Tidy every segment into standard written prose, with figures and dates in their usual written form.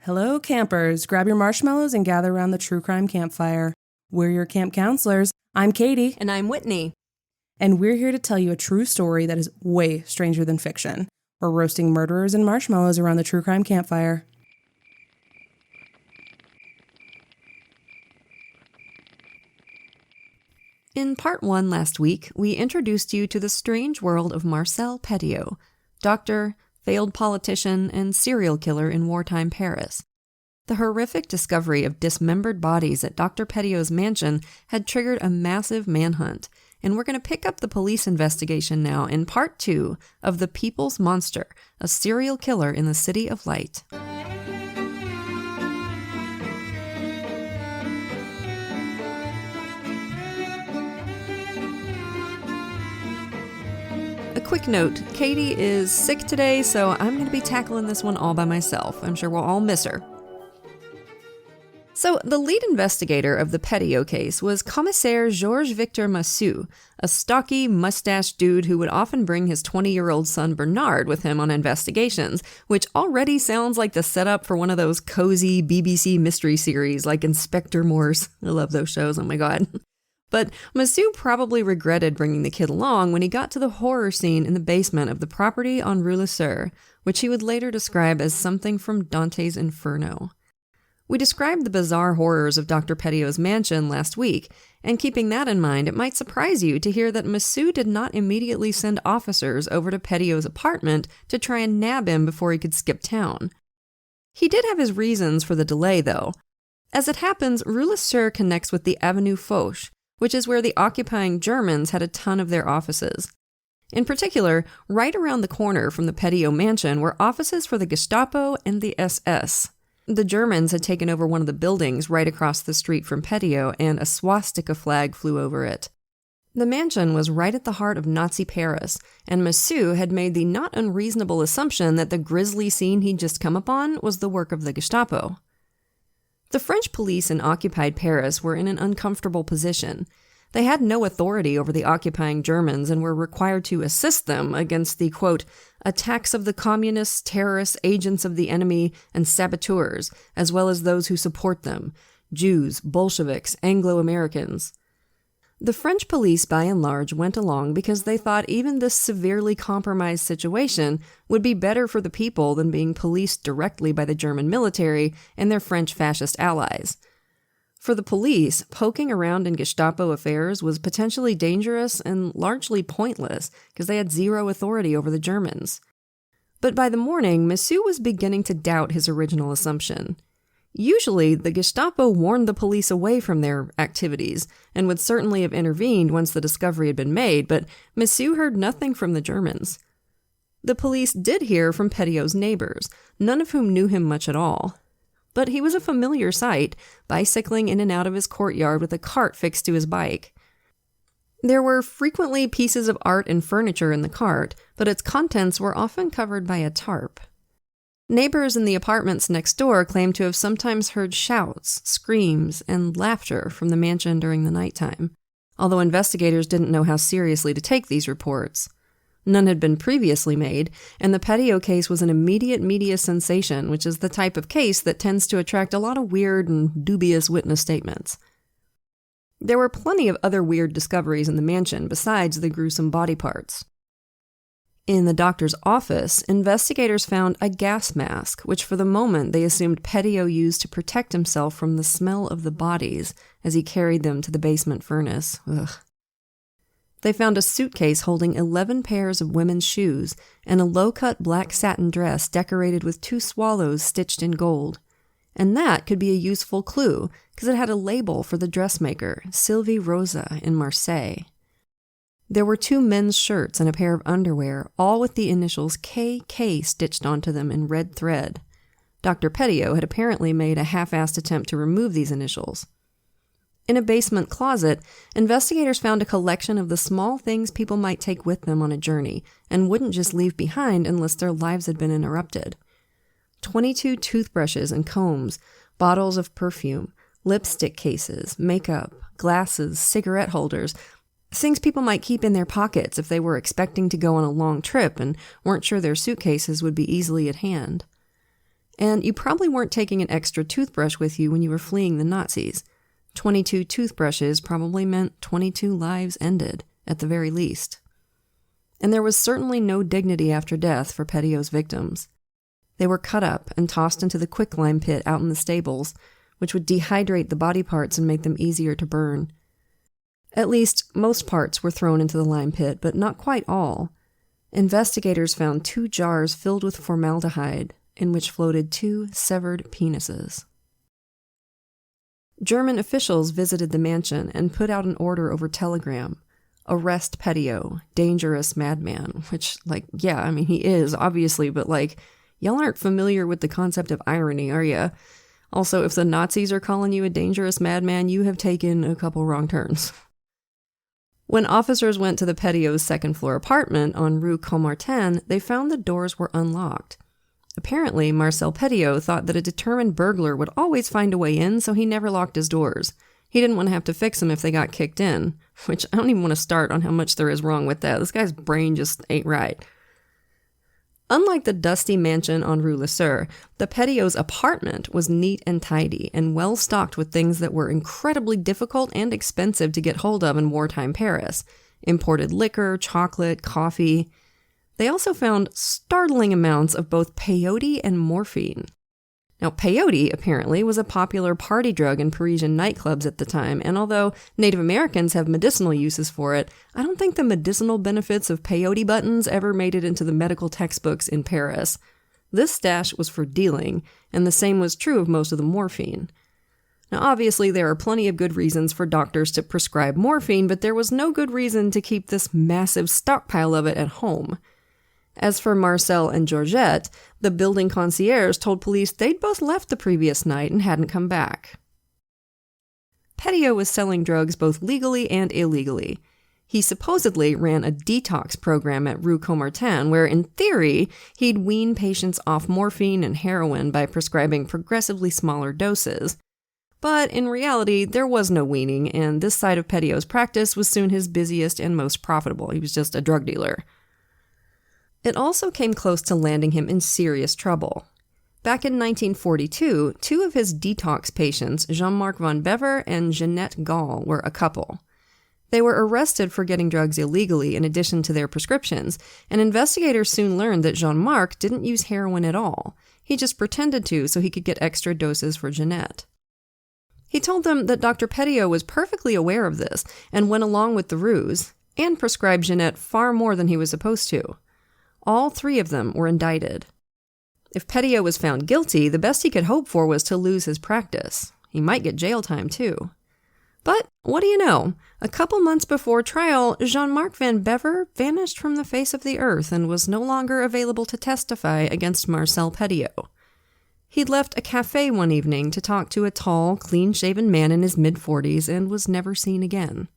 Hello, campers. Grab your marshmallows and gather around the true crime campfire. We're your camp counselors. I'm Katie. And I'm Whitney. And we're here to tell you a true story that is way stranger than fiction. We're roasting murderers and marshmallows around the true crime campfire. In part 1 last week, we introduced you to the strange world of Marcel Petiot, doctor, failed politician, and serial killer in wartime Paris. The horrific discovery of dismembered bodies at Dr. Petiot's mansion had triggered a massive manhunt, and we're going to pick up the police investigation now in part 2 of The People's Monster, a serial killer in the City of Light. A quick note, Katie is sick today, so I'm going to be tackling this one all by myself. I'm sure we'll all miss her. So, the lead investigator of the Petiot case was Commissaire Georges-Victor Massue, a stocky, mustached dude who would often bring his 20-year-old son Bernard with him on investigations, which already sounds like the setup for one of those cozy BBC mystery series like Inspector Morse. I love those shows, oh my god. But Massue probably regretted bringing the kid along when he got to the horror scene in the basement of the property on Rue Le Sueur, which he would later describe as something from Dante's Inferno. We described the bizarre horrors of Dr. Petiot's mansion last week, and keeping that in mind, it might surprise you to hear that Massue did not immediately send officers over to Petiot's apartment to try and nab him before he could skip town. He did have his reasons for the delay, though. As it happens, Rue Le Sueur connects with the Avenue Foch, which is where the occupying Germans had a ton of their offices. In particular, right around the corner from the Petiot mansion were offices for the Gestapo and the SS. The Germans had taken over one of the buildings right across the street from Petiot, and a swastika flag flew over it. The mansion was right at the heart of Nazi Paris, and Massue had made the not unreasonable assumption that the grisly scene he'd just come upon was the work of the Gestapo. The French police in occupied Paris were in an uncomfortable position. They had no authority over the occupying Germans and were required to assist them against the, quote, attacks of the communists, terrorists, agents of the enemy, and saboteurs, as well as those who support them, Jews, Bolsheviks, Anglo-Americans. The French police, by and large, went along because they thought even this severely compromised situation would be better for the people than being policed directly by the German military and their French fascist allies. For the police, poking around in Gestapo affairs was potentially dangerous and largely pointless because they had zero authority over the Germans. But by the morning, Massue was beginning to doubt his original assumption. Usually, the Gestapo warned the police away from their activities and would certainly have intervened once the discovery had been made, but Massue heard nothing from the Germans. The police did hear from Petiot's neighbors, none of whom knew him much at all. But he was a familiar sight, bicycling in and out of his courtyard with a cart fixed to his bike. There were frequently pieces of art and furniture in the cart, but its contents were often covered by a tarp. Neighbors in the apartments next door claimed to have sometimes heard shouts, screams, and laughter from the mansion during the nighttime, although investigators didn't know how seriously to take these reports. None had been previously made, and the Petiot case was an immediate media sensation, which is the type of case that tends to attract a lot of weird and dubious witness statements. There were plenty of other weird discoveries in the mansion besides the gruesome body parts. In the doctor's office, investigators found a gas mask, which for the moment they assumed Petiot used to protect himself from the smell of the bodies as he carried them to the basement furnace. Ugh. They found a suitcase holding 11 pairs of women's shoes and a low-cut black satin dress decorated with 2 swallows stitched in gold. And that could be a useful clue, because it had a label for the dressmaker, Sylvie Rosa, in Marseille. There were 2 men's shirts and a pair of underwear, all with the initials KK stitched onto them in red thread. Dr. Petiot had apparently made a half-assed attempt to remove these initials. In a basement closet, investigators found a collection of the small things people might take with them on a journey and wouldn't just leave behind unless their lives had been interrupted. 22 toothbrushes and combs, bottles of perfume, lipstick cases, makeup, glasses, cigarette holders, things people might keep in their pockets if they were expecting to go on a long trip and weren't sure their suitcases would be easily at hand. And you probably weren't taking an extra toothbrush with you when you were fleeing the Nazis. 22 toothbrushes probably meant 22 lives ended, at the very least. And there was certainly no dignity after death for Petiot's victims. They were cut up and tossed into the quicklime pit out in the stables, which would dehydrate the body parts and make them easier to burn. At least, most parts were thrown into the lime pit, but not quite all. Investigators found 2 jars filled with formaldehyde, in which floated 2 severed penises. German officials visited the mansion and put out an order over telegram. Arrest Petiot, dangerous madman, which, he is, obviously, but, y'all aren't familiar with the concept of irony, are ya? Also, if the Nazis are calling you a dangerous madman, you have taken a couple wrong turns. When officers went to the Petiot's second-floor apartment on Rue Caumartin, they found the doors were unlocked. Apparently, Marcel Petiot thought that a determined burglar would always find a way in, so he never locked his doors. He didn't want to have to fix them if they got kicked in, which I don't even want to start on how much there is wrong with that. This guy's brain just ain't right. Unlike the dusty mansion on Rue Le Sueur, the Petiot's apartment was neat and tidy and well stocked with things that were incredibly difficult and expensive to get hold of in wartime Paris. Imported liquor, chocolate, coffee. They also found startling amounts of both peyote and morphine. Now, peyote, apparently, was a popular party drug in Parisian nightclubs at the time, and although Native Americans have medicinal uses for it, I don't think the medicinal benefits of peyote buttons ever made it into the medical textbooks in Paris. This stash was for dealing, and the same was true of most of the morphine. Now, obviously, there are plenty of good reasons for doctors to prescribe morphine, but there was no good reason to keep this massive stockpile of it at home. As for Marcel and Georgette, the building concierge told police they'd both left the previous night and hadn't come back. Petiot was selling drugs both legally and illegally. He supposedly ran a detox program at Rue Caumartin where, in theory, he'd wean patients off morphine and heroin by prescribing progressively smaller doses. But in reality, there was no weaning, and this side of Petiot's practice was soon his busiest and most profitable. He was just a drug dealer. It also came close to landing him in serious trouble. Back in 1942, 2 of his detox patients, Jean-Marc Van Bever and Jeannette Gall, were a couple. They were arrested for getting drugs illegally in addition to their prescriptions, and investigators soon learned that Jean-Marc didn't use heroin at all. He just pretended to so he could get extra doses for Jeannette. He told them that Dr. Petiot was perfectly aware of this and went along with the ruse, and prescribed Jeannette far more than he was supposed to. All 3 of them were indicted. If Petiot was found guilty, the best he could hope for was to lose his practice. He might get jail time, too. But what do you know? A couple months before trial, Jean-Marc Van Bever vanished from the face of the earth and was no longer available to testify against Marcel Petiot. He'd left a cafe one evening to talk to a tall, clean-shaven man in his mid-40s and was never seen again.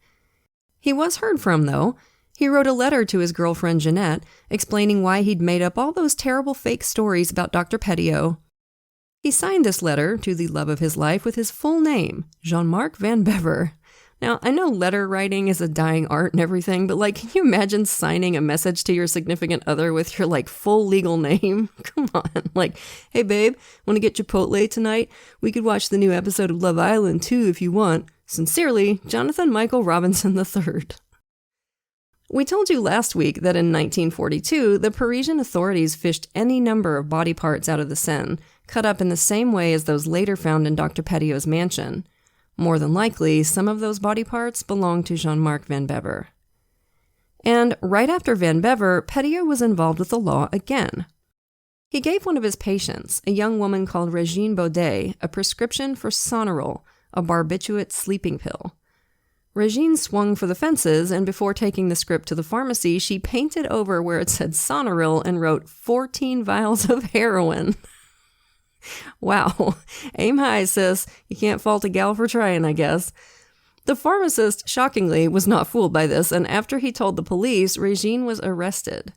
He was heard from, though. He wrote a letter to his girlfriend Jeannette, explaining why he'd made up all those terrible fake stories about Dr. Petiot. He signed this letter, to the love of his life, with his full name, Jean-Marc Van Bever. Now, I know letter writing is a dying art and everything, but can you imagine signing a message to your significant other with your full legal name? Come on, hey babe, want to get Chipotle tonight? We could watch the new episode of Love Island too if you want. Sincerely, Jonathan Michael Robinson III. We told you last week that in 1942, the Parisian authorities fished any number of body parts out of the Seine, cut up in the same way as those later found in Dr. Petiot's mansion. More than likely, some of those body parts belonged to Jean-Marc Van Bever. And right after Van Bever, Petiot was involved with the law again. He gave one of his patients, a young woman called Régine Baudet, a prescription for Sonoril, a barbiturate sleeping pill. Régine swung for the fences, and before taking the script to the pharmacy, she painted over where it said Sonoril and wrote 14 vials of heroin. Wow. Aim high, sis. You can't fault a gal for trying, I guess. The pharmacist, shockingly, was not fooled by this, and after he told the police, Régine was arrested.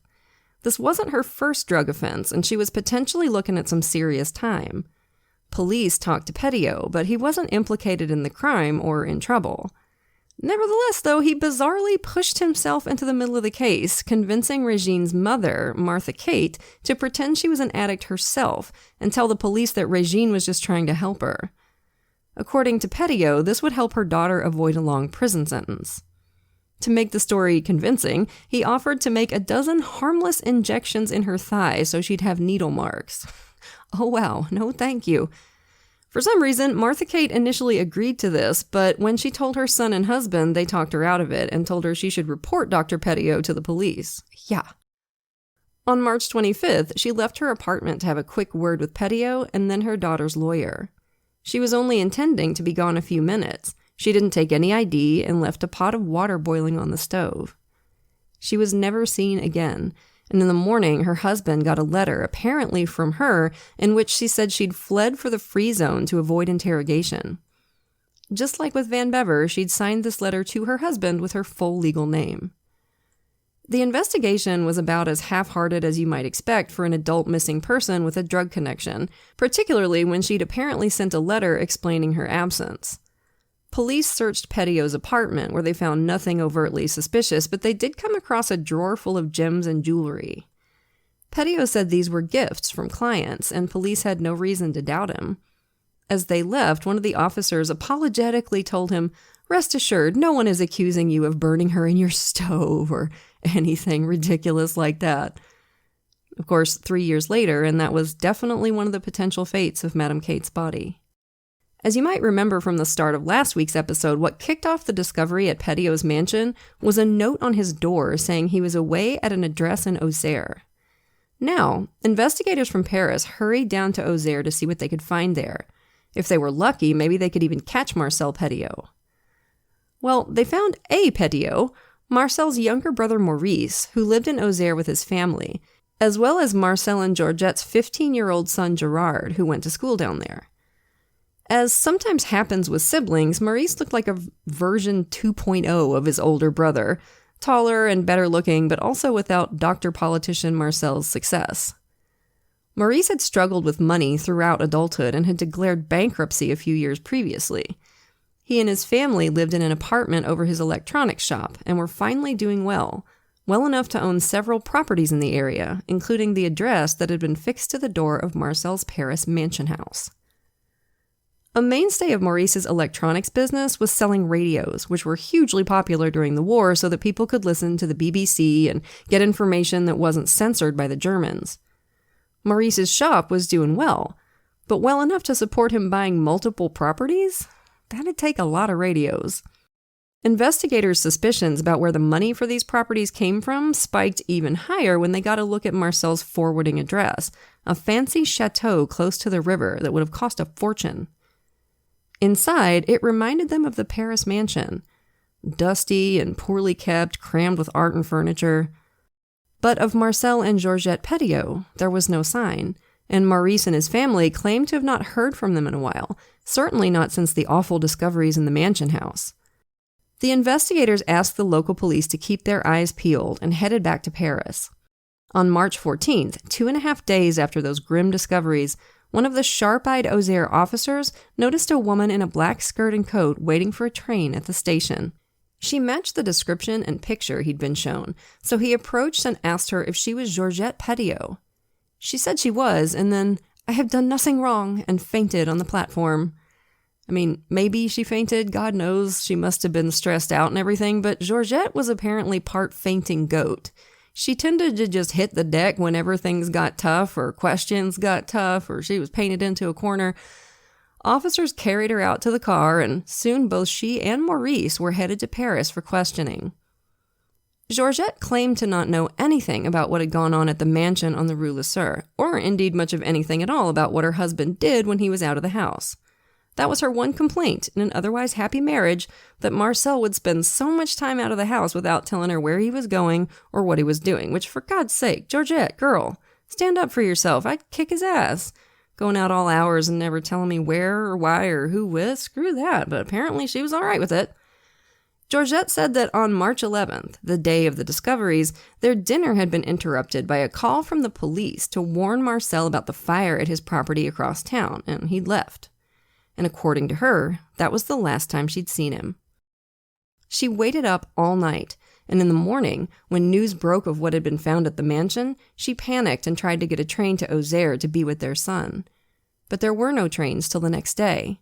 This wasn't her first drug offense, and she was potentially looking at some serious time. Police talked to Petiot, but he wasn't implicated in the crime or in trouble. Nevertheless, though, he bizarrely pushed himself into the middle of the case, convincing Regine's mother, Martha Kate, to pretend she was an addict herself and tell the police that Regine was just trying to help her. According to Petiot, this would help her daughter avoid a long prison sentence. To make the story convincing, he offered to make 12 harmless injections in her thigh so she'd have needle marks. Oh wow, no thank you. For some reason, Martha Kate initially agreed to this, but when she told her son and husband, they talked her out of it and told her she should report Dr. Petiot to the police. Yeah. On March 25th, she left her apartment to have a quick word with Petiot and then her daughter's lawyer. She was only intending to be gone a few minutes. She didn't take any ID and left a pot of water boiling on the stove. She was never seen again, and in the morning, her husband got a letter, apparently from her, in which she said she'd fled for the free zone to avoid interrogation. Just like with Van Bever, she'd signed this letter to her husband with her full legal name. The investigation was about as half-hearted as you might expect for an adult missing person with a drug connection, particularly when she'd apparently sent a letter explaining her absence. Police searched Petiot's apartment, where they found nothing overtly suspicious, but they did come across a drawer full of gems and jewelry. Petiot said these were gifts from clients, and police had no reason to doubt him. As they left, one of the officers apologetically told him, "Rest assured, no one is accusing you of burning her in your stove," or anything ridiculous like that. Of course, 3 years later, and that was definitely one of the potential fates of Madame Kate's body. As you might remember from the start of last week's episode, what kicked off the discovery at Petiot's mansion was a note on his door saying he was away at an address in Auxerre. Now, investigators from Paris hurried down to Auxerre to see what they could find there. If they were lucky, maybe they could even catch Marcel Petiot. Well, they found a Petiot, Marcel's younger brother Maurice, who lived in Auxerre with his family, as well as Marcel and Georgette's 15-year-old son Gerard, who went to school down there. As sometimes happens with siblings, Maurice looked like a version 2.0 of his older brother, taller and better looking, but also without Dr. Politician Marcel's success. Maurice had struggled with money throughout adulthood and had declared bankruptcy a few years previously. He and his family lived in an apartment over his electronics shop and were finally doing well enough to own several properties in the area, including the address that had been fixed to the door of Marcel's Paris mansion house. A mainstay of Maurice's electronics business was selling radios, which were hugely popular during the war so that people could listen to the BBC and get information that wasn't censored by the Germans. Maurice's shop was doing well, but well enough to support him buying multiple properties? That'd take a lot of radios. Investigators' suspicions about where the money for these properties came from spiked even higher when they got a look at Marcel's forwarding address, a fancy chateau close to the river that would have cost a fortune. Inside, it reminded them of the Paris mansion. Dusty and poorly kept, crammed with art and furniture. But of Marcel and Georgette Petiot, there was no sign, and Maurice and his family claimed to have not heard from them in a while, certainly not since the awful discoveries in the mansion house. The investigators asked the local police to keep their eyes peeled and headed back to Paris. On March 14th, 2.5 days after those grim discoveries, one of the sharp-eyed Auxerre officers noticed a woman in a black skirt and coat waiting for a train at the station. She matched the description and picture he'd been shown, so he approached and asked her if she was Georgette Petiot. She said she was, and then, "I have done nothing wrong," and fainted on the platform. I mean, maybe she fainted, God knows, she must have been stressed out and everything, but Georgette was apparently part fainting goat. She tended to just hit the deck whenever things got tough or questions got tough or she was painted into a corner. Officers carried her out to the car, and soon both she and Maurice were headed to Paris for questioning. Georgette claimed to not know anything about what had gone on at the mansion on the Rue Le Sueur, or indeed much of anything at all about what her husband did when he was out of the house. That was her one complaint in an otherwise happy marriage, that Marcel would spend so much time out of the house without telling her where he was going or what he was doing, which, for God's sake, Georgette, girl, stand up for yourself. I'd kick his ass. Going out all hours and never telling me where or why or who with, screw that, but apparently she was all right with it. Georgette said that on March 11th, the day of the discoveries, their dinner had been interrupted by a call from the police to warn Marcel about the fire at his property across town, and he'd left. And according to her, that was the last time she'd seen him. She waited up all night, and in the morning, when news broke of what had been found at the mansion, she panicked and tried to get a train to Auxerre to be with their son. But there were no trains till the next day.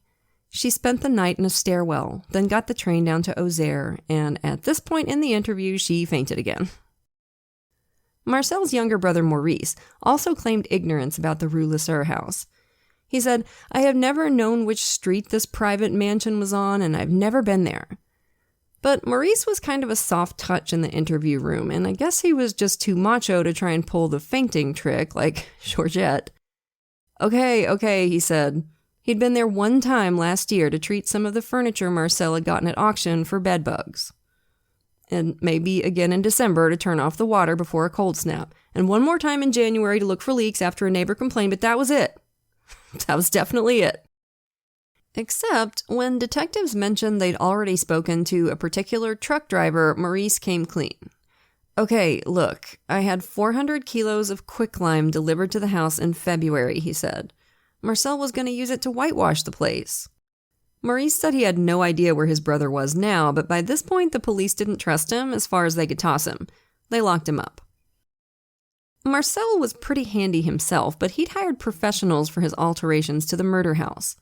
She spent the night in a stairwell, then got the train down to Auxerre, and at this point in the interview, she fainted again. Marcel's younger brother Maurice also claimed ignorance about the Rue Lesueur house. He said, "I have never known which street this private mansion was on, and I've never been there." But Maurice was kind of a soft touch in the interview room, and I guess he was just too macho to try and pull the fainting trick like Georgette. Okay, he said. He'd been there one time last year to treat some of the furniture Marcel had gotten at auction for bed bugs. And maybe again in December to turn off the water before a cold snap. And one more time in January to look for leaks after a neighbor complained, but that was it. That was definitely it. Except when detectives mentioned they'd already spoken to a particular truck driver, Maurice came clean. "Okay, look, I had 400 kilos of quicklime delivered to the house in February," he said. "Marcel was going to use it to whitewash the place." Maurice said he had no idea where his brother was now, but by this point the police didn't trust him as far as they could toss him. They locked him up. Marcel was pretty handy himself, but he'd hired professionals for his alterations to the murder house.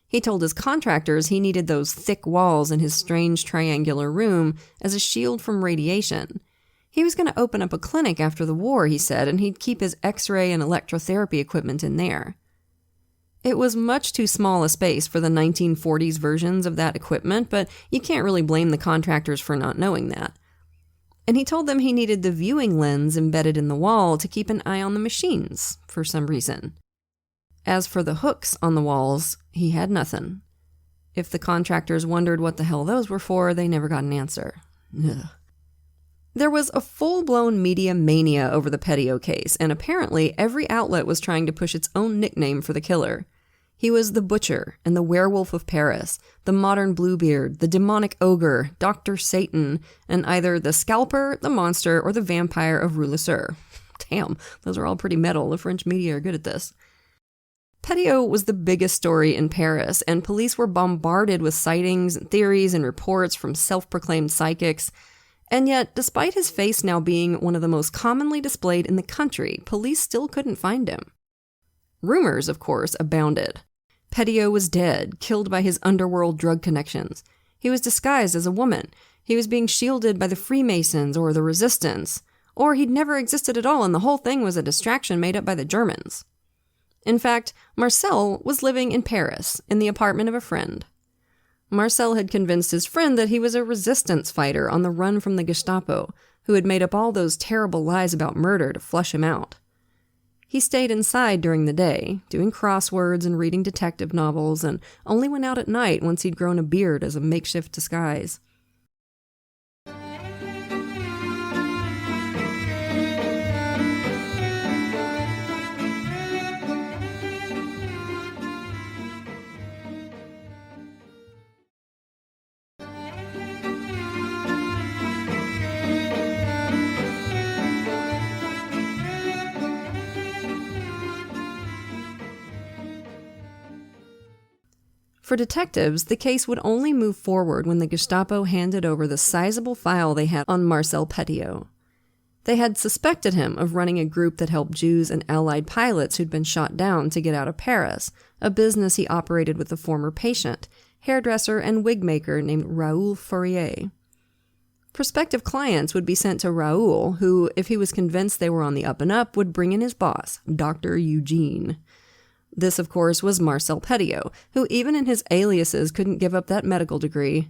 He told his contractors he needed those thick walls in his strange triangular room as a shield from radiation. He was going to open up a clinic after the war, he said, and he'd keep his X-ray and electrotherapy equipment in there. It was much too small a space for the 1940s versions of that equipment, but you can't really blame the contractors for not knowing that. And he told them he needed the viewing lens embedded in the wall to keep an eye on the machines, for some reason. As for the hooks on the walls, he had nothing. If the contractors wondered what the hell those were for, they never got an answer. Ugh. There was a full-blown media mania over the Petiot case, and apparently every outlet was trying to push its own nickname for the killer. He was the Butcher and the Werewolf of Paris, the Modern Bluebeard, the Demonic Ogre, Dr. Satan, and either the Scalper, the Monster, or the Vampire of Rue Lesueur. Damn, those are all pretty metal. The French media are good at this. Petiot was the biggest story in Paris, and police were bombarded with sightings, and theories, and reports from self-proclaimed psychics. And yet, despite his face now being one of the most commonly displayed in the country, police still couldn't find him. Rumors, of course, abounded. Petiot was dead, killed by his underworld drug connections. He was disguised as a woman. He was being shielded by the Freemasons or the Resistance. Or he'd never existed at all and the whole thing was a distraction made up by the Germans. In fact, Marcel was living in Paris, in the apartment of a friend. Marcel had convinced his friend that he was a resistance fighter on the run from the Gestapo, who had made up all those terrible lies about murder to flush him out. He stayed inside during the day, doing crosswords and reading detective novels, and only went out at night once he'd grown a beard as a makeshift disguise. For detectives, the case would only move forward when the Gestapo handed over the sizable file they had on Marcel Petiot. They had suspected him of running a group that helped Jews and Allied pilots who'd been shot down to get out of Paris, a business he operated with a former patient, hairdresser and wig maker named Raoul Fourier. Prospective clients would be sent to Raoul, who, if he was convinced they were on the up and up, would bring in his boss, Dr. Eugene. This, of course, was Marcel Petiot, who even in his aliases couldn't give up that medical degree.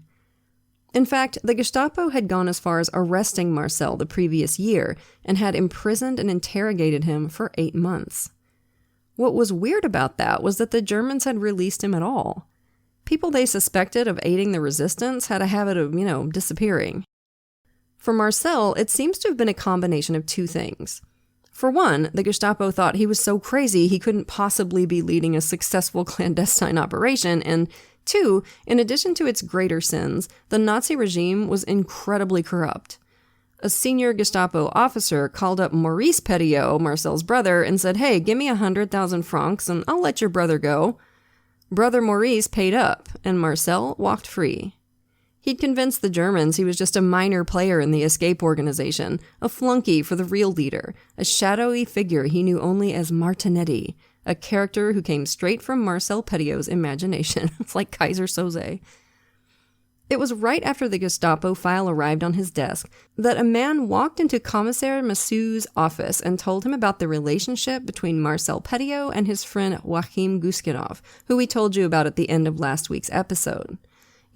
In fact, the Gestapo had gone as far as arresting Marcel the previous year and had imprisoned and interrogated him for 8 months. What was weird about that was that the Germans had released him at all. People they suspected of aiding the resistance had a habit of, disappearing. For Marcel, it seems to have been a combination of two things. For one, the Gestapo thought he was so crazy he couldn't possibly be leading a successful clandestine operation, and two, in addition to its greater sins, the Nazi regime was incredibly corrupt. A senior Gestapo officer called up Maurice Petiot, Marcel's brother, and said, "Hey, give me 100,000 francs and I'll let your brother go." Brother Maurice paid up, and Marcel walked free. He'd convinced the Germans he was just a minor player in the escape organization, a flunky for the real leader, a shadowy figure he knew only as Martinetti, a character who came straight from Marcel Petiot's imagination. It's like Kaiser Soze. It was right after the Gestapo file arrived on his desk that a man walked into Commissaire Massou's office and told him about the relationship between Marcel Petiot and his friend Joachim Guskinov, who we told you about at the end of last week's episode.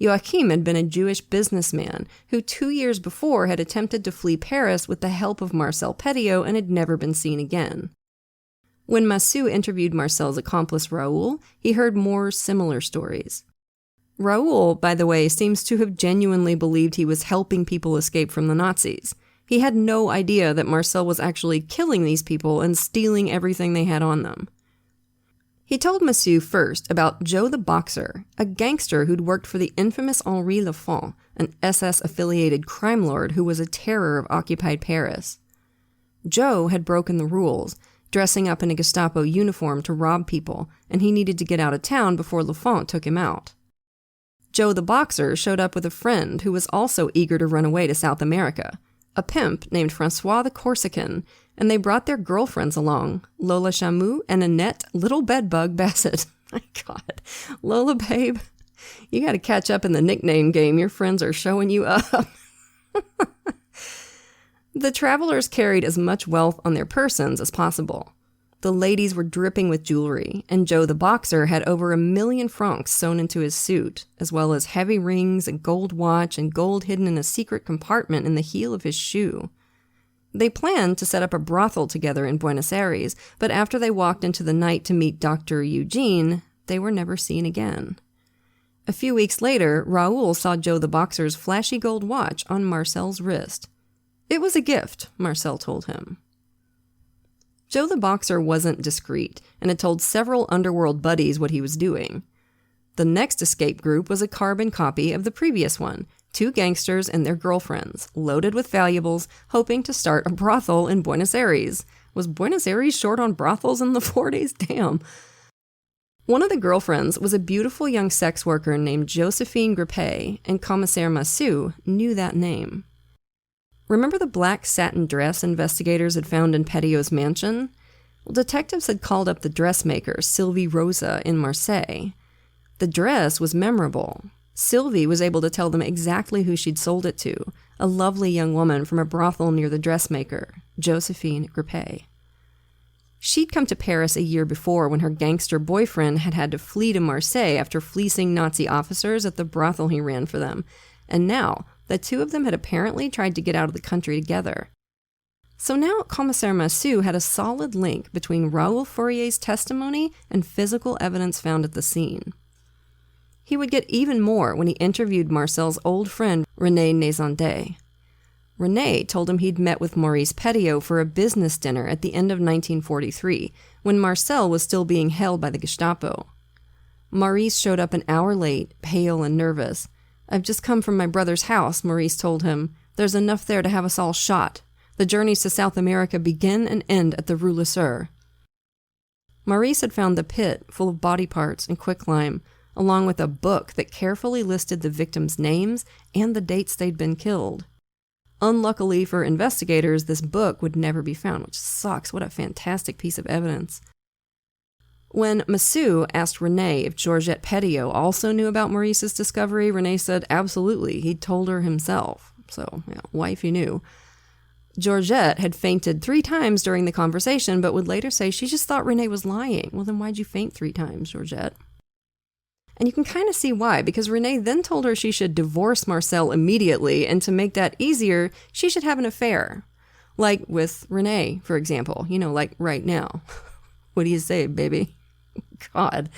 Joachim had been a Jewish businessman who 2 years before had attempted to flee Paris with the help of Marcel Petiot and had never been seen again. When Massou interviewed Marcel's accomplice Raoul, he heard more similar stories. Raoul, by the way, seems to have genuinely believed he was helping people escape from the Nazis. He had no idea that Marcel was actually killing these people and stealing everything they had on them. He told Massou first about Joe the Boxer, a gangster who'd worked for the infamous Henri Lafont, an SS-affiliated crime lord who was a terror of occupied Paris. Joe had broken the rules, dressing up in a Gestapo uniform to rob people, and he needed to get out of town before Lafont took him out. Joe the Boxer showed up with a friend who was also eager to run away to South America, a pimp named Francois the Corsican, and they brought their girlfriends along, Lola Chamoux and Annette Little Bedbug Bassett. My God, Lola, babe, you got to catch up in the nickname game. Your friends are showing you up. The travelers carried as much wealth on their persons as possible. The ladies were dripping with jewelry, and Joe the Boxer had over 1 million francs sewn into his suit, as well as heavy rings, a gold watch, and gold hidden in a secret compartment in the heel of his shoe. They planned to set up a brothel together in Buenos Aires, but after they walked into the night to meet Dr. Eugene, they were never seen again. A few weeks later, Raoul saw Joe the Boxer's flashy gold watch on Marcel's wrist. It was a gift, Marcel told him. Joe the Boxer wasn't discreet and had told several underworld buddies what he was doing. The next escape group was a carbon copy of the previous one, 2 gangsters and their girlfriends, loaded with valuables, hoping to start a brothel in Buenos Aires. Was Buenos Aires short on brothels in the 40s? Damn. One of the girlfriends was a beautiful young sex worker named Josephine Grippet, and Commissaire Massou knew that name. Remember the black satin dress investigators had found in Petiot's mansion? Well, detectives had called up the dressmaker, Sylvie Rosa, in Marseille. The dress was memorable. Sylvie was able to tell them exactly who she'd sold it to, a lovely young woman from a brothel near the dressmaker, Josephine Grippet. She'd come to Paris a year before when her gangster boyfriend had had to flee to Marseille after fleecing Nazi officers at the brothel he ran for them, and now the 2 of them had apparently tried to get out of the country together. So now Commissaire Massou had a solid link between Raoul Fourier's testimony and physical evidence found at the scene. He would get even more when he interviewed Marcel's old friend René Nézandet. René told him he'd met with Maurice Petiot for a business dinner at the end of 1943, when Marcel was still being held by the Gestapo. Maurice showed up an hour late, pale and nervous. "I've just come from my brother's house," Maurice told him. "There's enough there to have us all shot. The journeys to South America begin and end at the Rue Le Sueur." Maurice had found the pit full of body parts and quicklime, along with a book that carefully listed the victims' names and the dates they'd been killed. Unluckily for investigators, this book would never be found, which sucks. What a fantastic piece of evidence. When Massou asked René if Georgette Petiot also knew about Maurice's discovery, René said absolutely, he'd told her himself. So, wifey knew. Georgette had fainted 3 times during the conversation, but would later say she just thought René was lying. Well, then why'd you faint 3 times, Georgette? And you can kind of see why, because René then told her she should divorce Marcel immediately, and to make that easier, she should have an affair. Like with René, for example, like right now. What do you say, baby? God.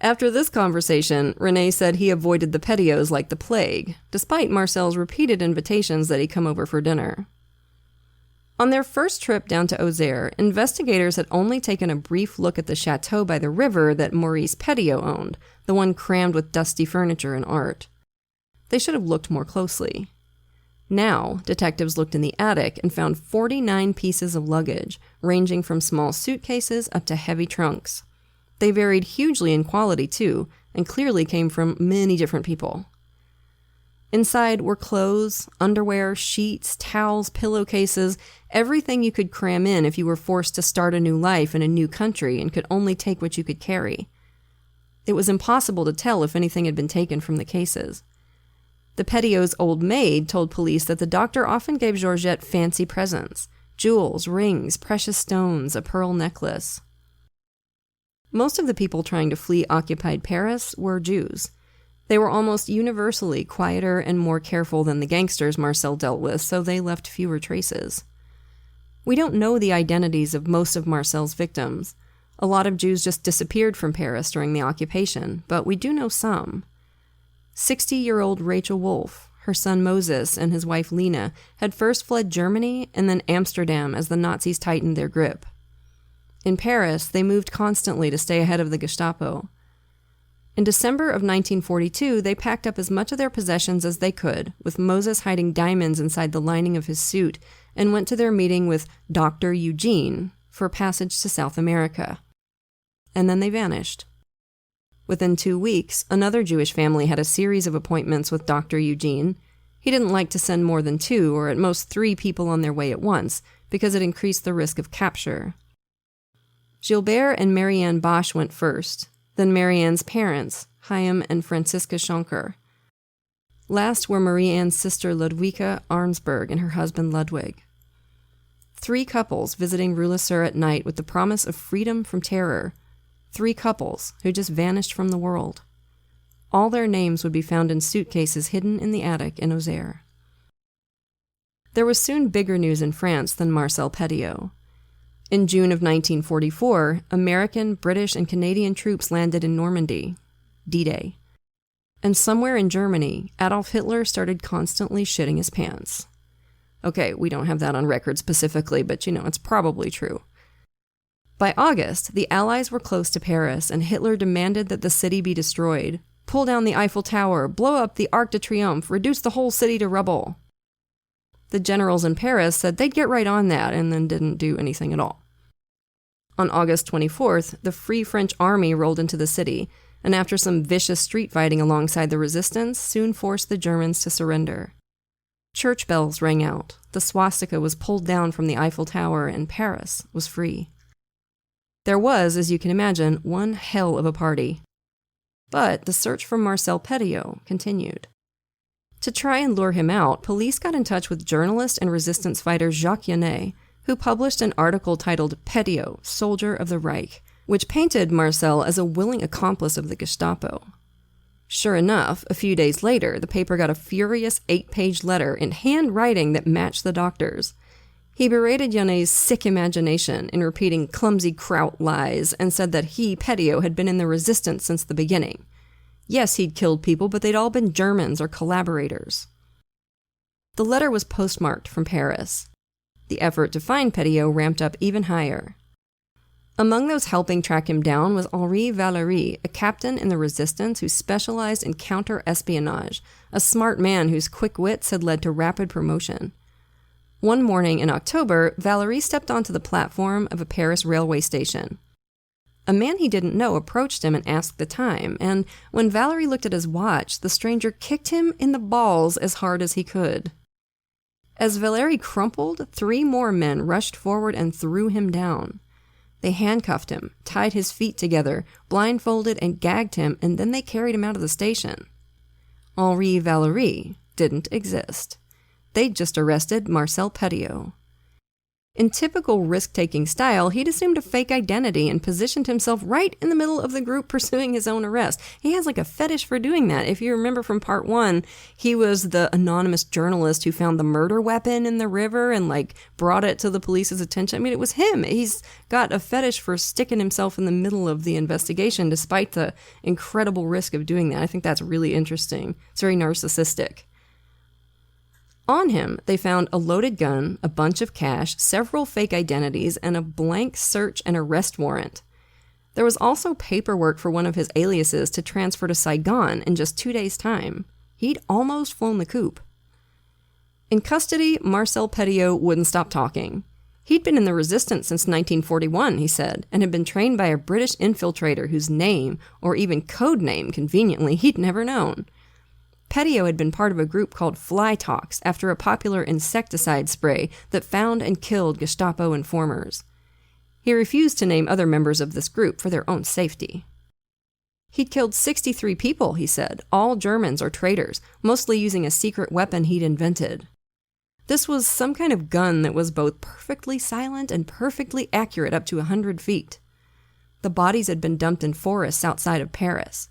After this conversation, René said he avoided the Petiots like the plague, despite Marcel's repeated invitations that he come over for dinner. On their first trip down to Auxerre, investigators had only taken a brief look at the chateau by the river that Maurice Petiot owned, the one crammed with dusty furniture and art. They should have looked more closely. Now, detectives looked in the attic and found 49 pieces of luggage, ranging from small suitcases up to heavy trunks. They varied hugely in quality, too, and clearly came from many different people. Inside were clothes, underwear, sheets, towels, pillowcases, everything you could cram in if you were forced to start a new life in a new country and could only take what you could carry. It was impossible to tell if anything had been taken from the cases. The Petiot's old maid told police that the doctor often gave Georgette fancy presents, jewels, rings, precious stones, a pearl necklace. Most of the people trying to flee occupied Paris were Jews. They were almost universally quieter and more careful than the gangsters Marcel dealt with, so they left fewer traces. We don't know the identities of most of Marcel's victims. A lot of Jews just disappeared from Paris during the occupation, but we do know some. 60-year-old Rachel Wolf, her son Moses, and his wife Lena had first fled Germany and then Amsterdam as the Nazis tightened their grip. In Paris, they moved constantly to stay ahead of the Gestapo. In December of 1942, they packed up as much of their possessions as they could, with Moses hiding diamonds inside the lining of his suit, and went to their meeting with Dr. Eugene for passage to South America. And then they vanished. Within 2 weeks, another Jewish family had a series of appointments with Dr. Eugene. He didn't like to send more than 2 or at most 3 people on their way at once, because it increased the risk of capture. Gilbert and Marianne Bosch went first, then Marianne's parents, Chaim and Franziska Schonker. Last were Marie-Anne's sister Ludwika Arnsberg and her husband Ludwig. 3 couples visiting Rue-la-Sur at night with the promise of freedom from terror. 3 couples who just vanished from the world. All their names would be found in suitcases hidden in the attic in Auxerre. There was soon bigger news in France than Marcel Petiot. In June of 1944, American, British, and Canadian troops landed in Normandy, D-Day. And somewhere in Germany, Adolf Hitler started constantly shitting his pants. Okay, we don't have that on record specifically, but it's probably true. By August, the Allies were close to Paris, and Hitler demanded that the city be destroyed. Pull down the Eiffel Tower, blow up the Arc de Triomphe, reduce the whole city to rubble. The generals in Paris said they'd get right on that and then didn't do anything at all. On August 24th, the Free French Army rolled into the city, and after some vicious street fighting alongside the resistance, soon forced the Germans to surrender. Church bells rang out, the swastika was pulled down from the Eiffel Tower, and Paris was free. There was, as you can imagine, one hell of a party. But the search for Marcel Petiot continued. To try and lure him out, police got in touch with journalist and resistance fighter Jacques Yannet, who published an article titled Petiot, Soldier of the Reich, which painted Marcel as a willing accomplice of the Gestapo. Sure enough, a few days later, the paper got a furious 8-page letter in handwriting that matched the doctor's. He berated Yannet's sick imagination in repeating clumsy Kraut lies and said that he, Petiot, had been in the resistance since the beginning. Yes, he'd killed people, but they'd all been Germans or collaborators. The letter was postmarked from Paris. The effort to find Petiot ramped up even higher. Among those helping track him down was Henri Valery, a captain in the resistance who specialized in counter-espionage, a smart man whose quick wits had led to rapid promotion. One morning in October, Valery stepped onto the platform of a Paris railway station. A man he didn't know approached him and asked the time, and when Valery looked at his watch, the stranger kicked him in the balls as hard as he could. As Valery crumpled, 3 more men rushed forward and threw him down. They handcuffed him, tied his feet together, blindfolded and gagged him, and then they carried him out of the station. Henri Valery didn't exist. They'd just arrested Marcel Petiot. In typical risk-taking style, he'd assumed a fake identity and positioned himself right in the middle of the group pursuing his own arrest. He has a fetish for doing that. If you remember from part 1, he was the anonymous journalist who found the murder weapon in the river and brought it to the police's attention. I mean, it was him. He's got a fetish for sticking himself in the middle of the investigation despite the incredible risk of doing that. I think that's really interesting. It's very narcissistic. On him, they found a loaded gun, a bunch of cash, several fake identities, and a blank search and arrest warrant. There was also paperwork for one of his aliases to transfer to Saigon in just 2 days' time. He'd almost flown the coop. In custody, Marcel Petiot wouldn't stop talking. He'd been in the resistance since 1941, he said, and had been trained by a British infiltrator whose name, or even code name, conveniently, he'd never known. Petiot had been part of a group called Fly Talks after a popular insecticide spray that found and killed Gestapo informers. He refused to name other members of this group for their own safety. He'd killed 63 people, he said, all Germans or traitors, mostly using a secret weapon he'd invented. This was some kind of gun that was both perfectly silent and perfectly accurate up to 100 feet. The bodies had been dumped in forests outside of Paris.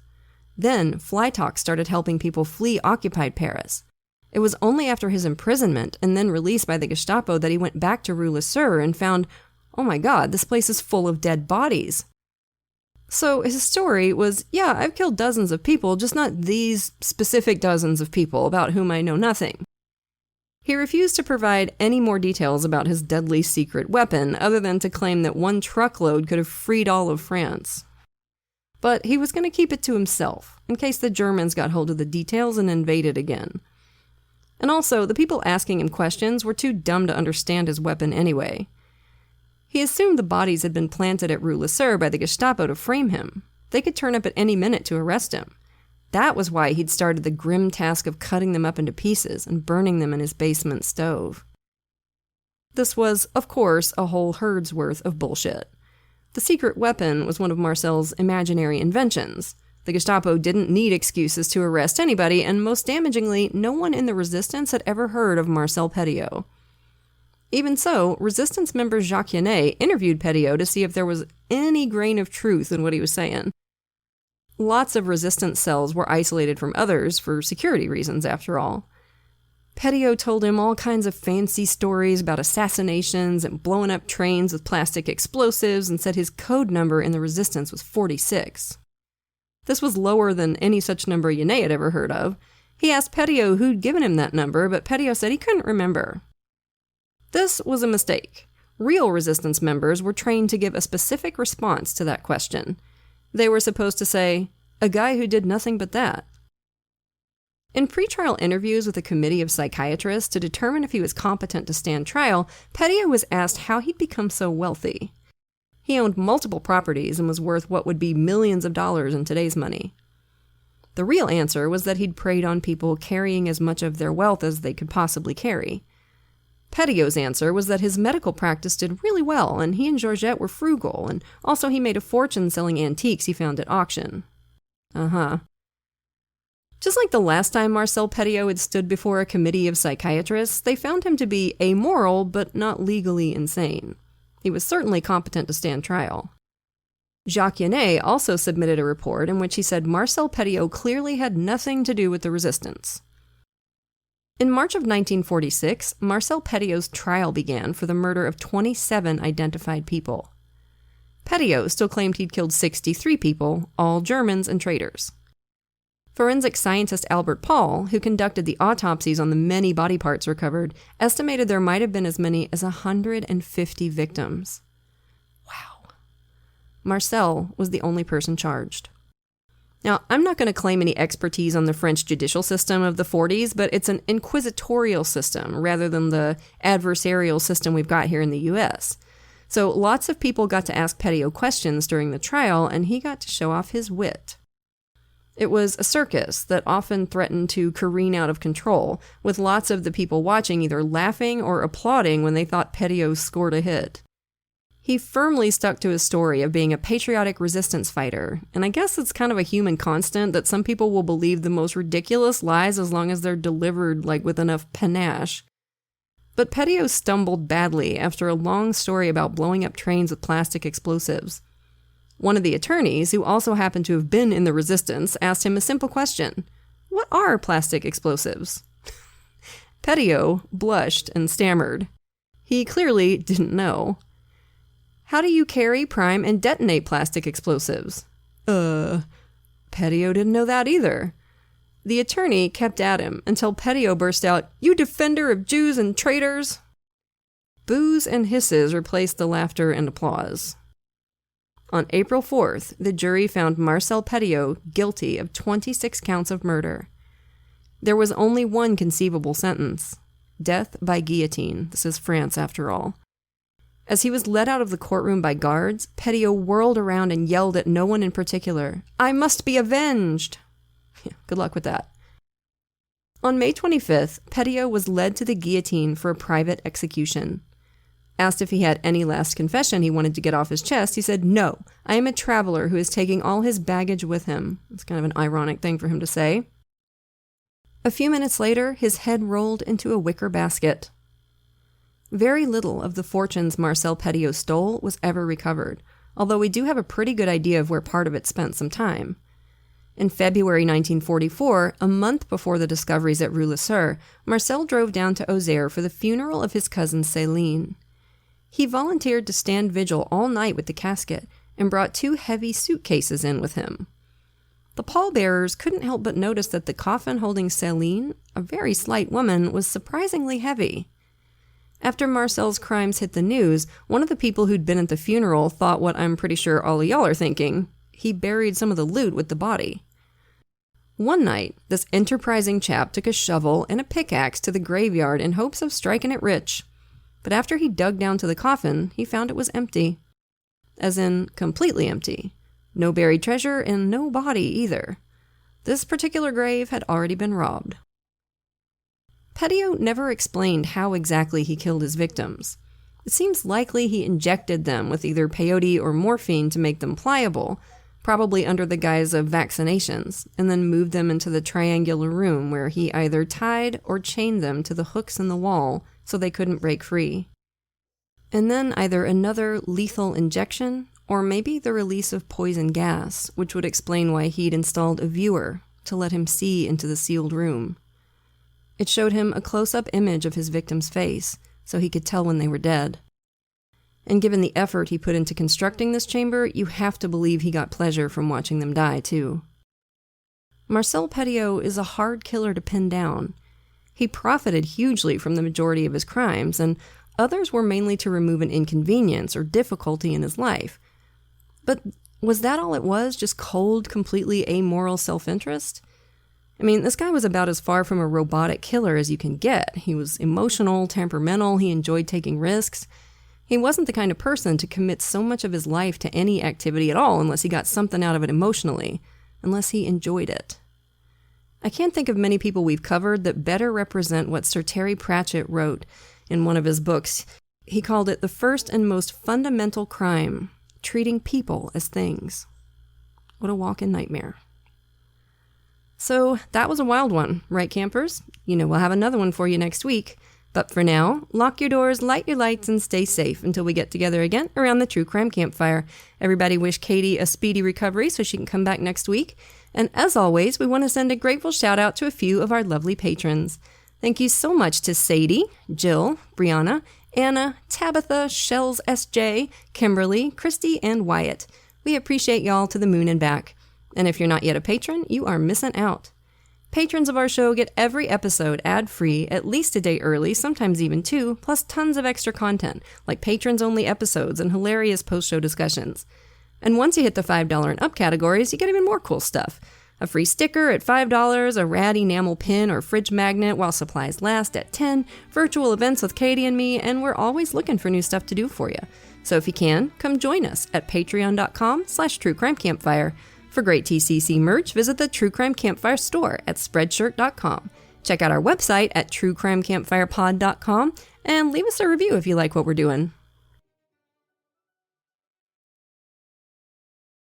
Then, Fly Talk started helping people flee occupied Paris. It was only after his imprisonment and then release by the Gestapo that he went back to Rue Le-Sur and found, oh my god, this place is full of dead bodies. So his story was, yeah, I've killed dozens of people, just not these specific dozens of people about whom I know nothing. He refused to provide any more details about his deadly secret weapon, other than to claim that one truckload could have freed all of France. But he was going to keep it to himself, in case the Germans got hold of the details and invaded again. And also, the people asking him questions were too dumb to understand his weapon anyway. He assumed the bodies had been planted at Rue Le-Sur by the Gestapo to frame him. They could turn up at any minute to arrest him. That was why he'd started the grim task of cutting them up into pieces and burning them in his basement stove. This was, of course, a whole herd's worth of bullshit. The secret weapon was one of Marcel's imaginary inventions. The Gestapo didn't need excuses to arrest anybody, and most damagingly, no one in the resistance had ever heard of Marcel Petiot. Even so, resistance member Jacques Yannet interviewed Petiot to see if there was any grain of truth in what he was saying. Lots of resistance cells were isolated from others for security reasons, after all. Petiot told him all kinds of fancy stories about assassinations and blowing up trains with plastic explosives and said his code number in the resistance was 46. This was lower than any such number Yannet had ever heard of. He asked Petiot who'd given him that number, but Petiot said he couldn't remember. This was a mistake. Real resistance members were trained to give a specific response to that question. They were supposed to say, "A guy who did nothing but that." In pretrial interviews with a committee of psychiatrists to determine if he was competent to stand trial, Petiot was asked how he'd become so wealthy. He owned multiple properties and was worth what would be millions of dollars in today's money. The real answer was that he'd preyed on people carrying as much of their wealth as they could possibly carry. Petiot's answer was that his medical practice did really well, and he and Georgette were frugal, and also he made a fortune selling antiques he found at auction. Just like the last time Marcel Petiot had stood before a committee of psychiatrists, they found him to be amoral but not legally insane. He was certainly competent to stand trial. Jacques Yannet also submitted a report in which he said Marcel Petiot clearly had nothing to do with the resistance. In March of 1946, Marcel Petiot's trial began for the murder of 27 identified people. Petiot still claimed he'd killed 63 people, all Germans and traitors. Forensic scientist Albert Paul, who conducted the autopsies on the many body parts recovered, estimated there might have been as many as 150 victims. Wow. Marcel was the only person charged. Now, I'm not going to claim any expertise on the French judicial system of the 40s, but it's an inquisitorial system rather than the adversarial system we've got here in the US. So lots of people got to ask Petiot questions during the trial, and he got to show off his wit. It was a circus that often threatened to careen out of control, with lots of the people watching either laughing or applauding when they thought Petiot scored a hit. He firmly stuck to his story of being a patriotic resistance fighter, and I guess it's kind of a human constant that some people will believe the most ridiculous lies as long as they're delivered with enough panache. But Petiot stumbled badly after a long story about blowing up trains with plastic explosives. One of the attorneys, who also happened to have been in the resistance, asked him a simple question. What are plastic explosives? Petiot blushed and stammered. He clearly didn't know. How do you carry, prime, and detonate plastic explosives? Petiot didn't know that either. The attorney kept at him until Petiot burst out, "You defender of Jews and traitors!" Boos and hisses replaced the laughter and applause. On April 4th, the jury found Marcel Petiot guilty of 26 counts of murder. There was only one conceivable sentence: death by guillotine. This is France, after all. As he was led out of the courtroom by guards, Petiot whirled around and yelled at no one in particular, "I must be avenged!" Good luck with that. On May 25th, Petiot was led to the guillotine for a private execution. Asked if he had any last confession he wanted to get off his chest, he said, "No, I am a traveler who is taking all his baggage with him." It's kind of an ironic thing for him to say. A few minutes later, his head rolled into a wicker basket. Very little of the fortunes Marcel Petiot stole was ever recovered, although we do have a pretty good idea of where part of it spent some time. In February 1944, a month before the discoveries at Rue-le-Seur, Marcel drove down to Auxerre for the funeral of his cousin Céline. He volunteered to stand vigil all night with the casket and brought 2 heavy suitcases in with him. The pallbearers couldn't help but notice that the coffin holding Céline, a very slight woman, was surprisingly heavy. After Marcel's crimes hit the news, one of the people who'd been at the funeral thought what I'm pretty sure all of y'all are thinking. He buried some of the loot with the body. One night, this enterprising chap took a shovel and a pickaxe to the graveyard in hopes of striking it rich. But after he dug down to the coffin, he found it was empty. As in, completely empty. No buried treasure and no body either. This particular grave had already been robbed. Petiot never explained how exactly he killed his victims. It seems likely he injected them with either peyote or morphine to make them pliable, probably under the guise of vaccinations, and then moved them into the triangular room where he either tied or chained them to the hooks in the wall so they couldn't break free. And then either another lethal injection, or maybe the release of poison gas, which would explain why he'd installed a viewer to let him see into the sealed room. It showed him a close-up image of his victim's face, so he could tell when they were dead. And given the effort he put into constructing this chamber, you have to believe he got pleasure from watching them die, too. Marcel Petiot is a hard killer to pin down. He profited hugely from the majority of his crimes, and others were mainly to remove an inconvenience or difficulty in his life. But was that all it was, just cold, completely amoral self-interest? I mean, this guy was about as far from a robotic killer as you can get. He was emotional, temperamental, he enjoyed taking risks. He wasn't the kind of person to commit so much of his life to any activity at all unless he got something out of it emotionally, unless he enjoyed it. I can't think of many people we've covered that better represent what Sir Terry Pratchett wrote in one of his books. He called it the first and most fundamental crime, treating people as things. What a walk-in nightmare. So that was a wild one, right, campers? You know we'll have another one for you next week. But for now, lock your doors, light your lights, and stay safe until we get together again around the True Crime Campfire. Everybody wish Katie a speedy recovery so she can come back next week. And as always, we want to send a grateful shout out to a few of our lovely patrons. Thank you so much to Sadie, Jill, Brianna, Anna, Tabitha, Shells SJ, Kimberly, Christy, and Wyatt. We appreciate y'all to the moon and back. And if you're not yet a patron, you are missing out. Patrons of our show get every episode ad-free, at least a day early, sometimes even 2, plus tons of extra content, like patrons-only episodes and hilarious post-show discussions. And once you hit the $5 and up categories, you get even more cool stuff. A free sticker at $5, a rad enamel pin or fridge magnet while supplies last at $10, virtual events with Katie and me, and we're always looking for new stuff to do for you. So if you can, come join us at patreon.com/truecrimecampfire. For great TCC merch, visit the True Crime Campfire store at spreadshirt.com. Check out our website at truecrimecampfirepod.com and leave us a review if you like what we're doing.